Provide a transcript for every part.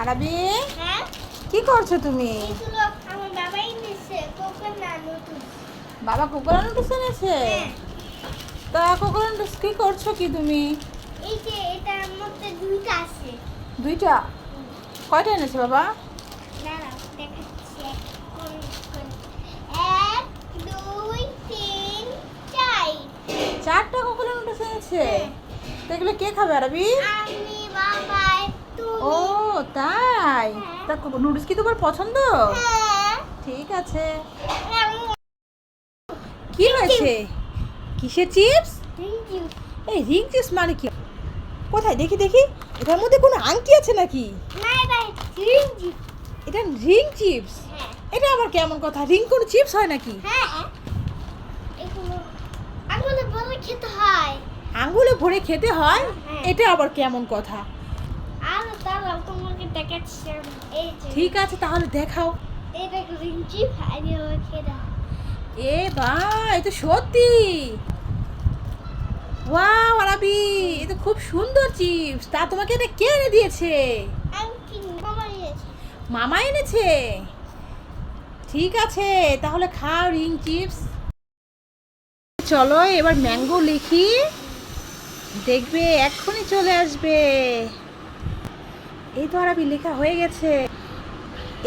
আরাবি, হ্যাঁ কি করছো তুমি? এগুলো আমার বাবাই নিছে কোকোনাট নুডলস। বাবা কোকোনাট নুডলস এনেছে। হ্যাঁ তা কোকোনাট নুডলস কি করছো কি তুমি? এই যে এটার মধ্যে দুইটা আছে। দুইটা? কয়টা এনেছে বাবা? দাঁড়াও দেখাচ্ছি। এক দুই তিন চার। চারটা কোকোনাট নুডলস এনেছে। তো এগুলো কে খাবে আরাবি? আমি বাবা ও তুমি। তাই? হ্যাঁ। তা নুডলস কি তোমার পছন্দ? হ্যাঁ ঠিক আছে। আমি কি হয়েছে? কিসের চিপস? Thank you. এই রিং চিপস মানে কি? কোথায় দেখি দেখি। এটার মধ্যে কোনো আংটি আছে নাকি? না এটা থ্যাংক ইউ। এটা রিং চিপস? হ্যাঁ এটা আবার কেমন কথা? রিং কোনো চিপস হয় নাকি? হ্যাঁ এগুলো আঙুলে বলে খেতে হয়। আঙ্গুলে ভরে খেতে হয়? হ্যাঁ। এটা আবার কেমন কথা? আর দাঁড়াও তোমাকে দেখাচ্ছি আমি। এই যে ঠিক আছে তাহলে দেখাও। এটা রিঞ্চি ভাই খেতে এ বা এ তো সত্যি। ওয়াও আরাবি, এ তো খুব সুন্দর চিপস। তা তোমাকে এটা কে এনে দিয়েছে? আমি কি মামা নিয়েছি। মামা এনেছে। ঠিক আছে তাহলে খাও রিং চিপস। চলো এবার ম্যাঙ্গো লিখি, দেখবে এক্ষুনি চলে আসবে। এই তো আরাবি লেখা হয়ে গেছে।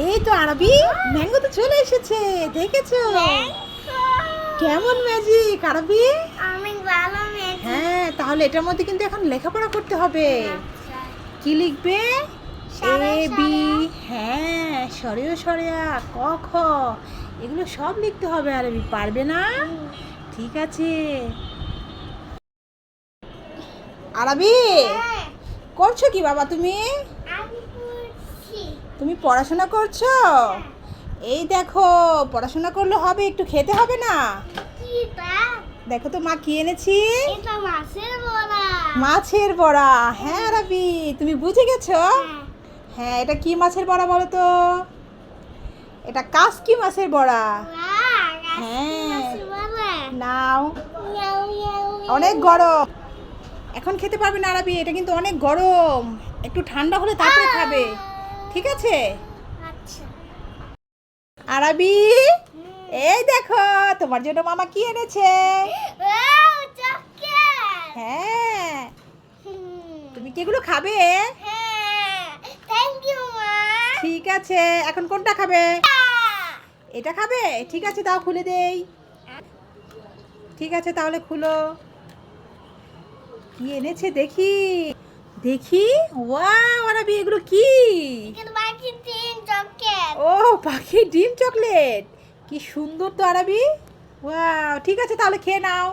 এই তো আরাবি, ম্যাঙ্গো তো চলে এসেছে, দেখেছো? কেমন ম্যাজিক আরাবি। আমি ভালো মেয়েছি। হ্যাঁ তাহলে এটার মধ্যে কিন্তু এখন লেখাপড়া করতে হবে। কি লিখবে? সরে, এ বি, সরে। হ্যাঁ সরেও সরেয়া, ক খ, এগুলো সব লিখতে হবে। আরবি পারবে না? ঠিক আছে। আরবি হ্যাঁ, করছো কি বাবা তুমি? আমি পড়ছি। তুমি পড়াশোনা করছো? এই দেখো, পড়াশোনা করলে হবে, একটু খেতে হবে না? কি তা? দেখো তো মা কি এনেছি। এটা মাছের বড়া। মাছের বড়া। হ্যাঁ আরবি, তুমি বুঝে গেছো? হ্যাঁ। হ্যাঁ এটা কি মাছের বড়া বলো তো? এটা কাসকি মাছের বড়া। বাহ, আজকে হ্যাঁ। মাছের বড়া। নাও, ইয়াও, ইয়াও, ইয়াও। অনেক গরম। এখন খেতে পারবে না আরবি, এটা কিন্তু অনেক গরম। একটু ঠান্ডা হলে তারপরে খাবে, ঠিক আছে? আচ্ছা। আরবি, এই দেখো তোমার জন্য মামা কি এনেছে। Wow, chocolate. হ্যাঁ তুমি কি এগুলো খাবে? হ্যাঁ, থ্যাংক ইউ মা। ঠিক আছে, এখন কোনটা খাবে? এটা খাবে? ঠিক আছে দাও খুলে দেই। ঠিক আছে তাহলে খুলো। কি এনেছে দেখি দেখি। ওয়াও আরবি, এগুলো কি? এখানে বাকি তিন চকলেট। ও পাখির ডিম চকলেট, কি সুন্দর তো আরবি। ওয়াও, ঠিক আছে তাহলে খেয়ে নাও।